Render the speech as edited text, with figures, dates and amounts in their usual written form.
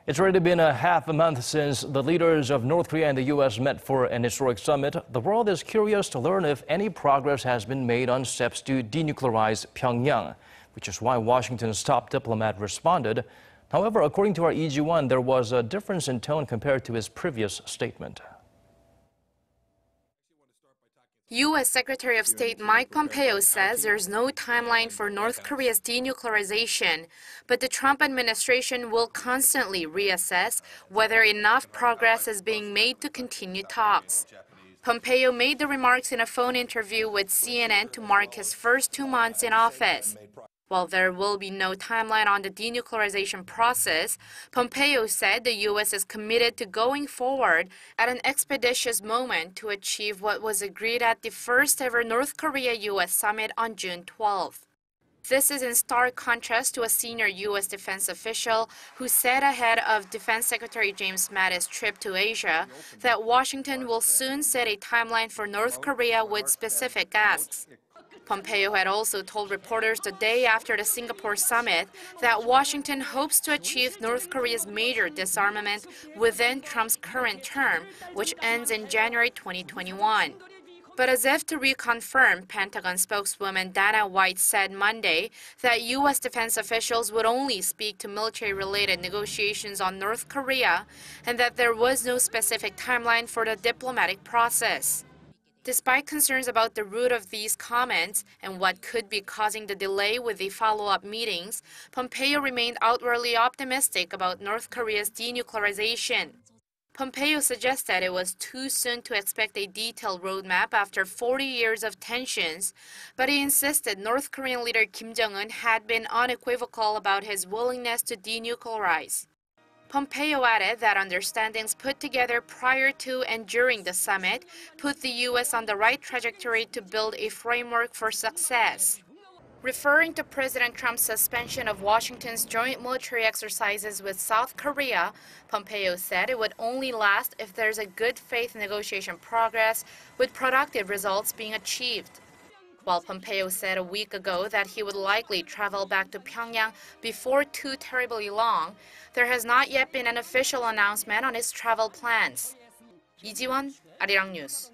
It's already been a half a month since the leaders of North Korea and the U.S. met for an historic summit. The world is curious to learn if any progress has been made on steps to denuclearize Pyongyang, which is why Washington's top diplomat responded. However, according to our EG1, there was a difference in tone compared to his previous statement. U.S. Secretary of State Mike Pompeo says there's no timeline for North Korea's denuclearization, but the Trump administration will constantly reassess whether enough progress is being made to continue talks. Pompeo made the remarks in a phone interview with CNN to mark his first 2 months in office. While there will be no timeline on the denuclearization process, Pompeo said the U.S. is committed to going forward at an expeditious moment to achieve what was agreed at the first-ever North Korea-U.S. summit on June 12th. This is in stark contrast to a senior U.S. defense official who said ahead of Defense Secretary James Mattis' trip to Asia that Washington will soon set a timeline for North Korea with specific asks. Pompeo had also told reporters the day after the Singapore summit that Washington hopes to achieve North Korea's major disarmament within Trump's current term, which ends in January 2021. But as if to reconfirm, Pentagon spokeswoman Dana White said Monday that U.S. defense officials would only speak to military-related negotiations on North Korea and that there was no specific timeline for the diplomatic process. Despite concerns about the root of these comments and what could be causing the delay with the follow-up meetings, Pompeo remained outwardly optimistic about North Korea's denuclearization. Pompeo suggested it was too soon to expect a detailed roadmap after 40 years of tensions, but he insisted North Korean leader Kim Jong-un had been unequivocal about his willingness to denuclearize. Pompeo added that understandings put together prior to and during the summit put the U.S. on the right trajectory to build a framework for success. Referring to President Trump's suspension of Washington's joint military exercises with South Korea, Pompeo said it would only last if there's a good faith negotiation progress with productive results being achieved. While Pompeo said a week ago that he would likely travel back to Pyongyang before too terribly long, there has not yet been an official announcement on his travel plans. 이지원, 아리랑 뉴스.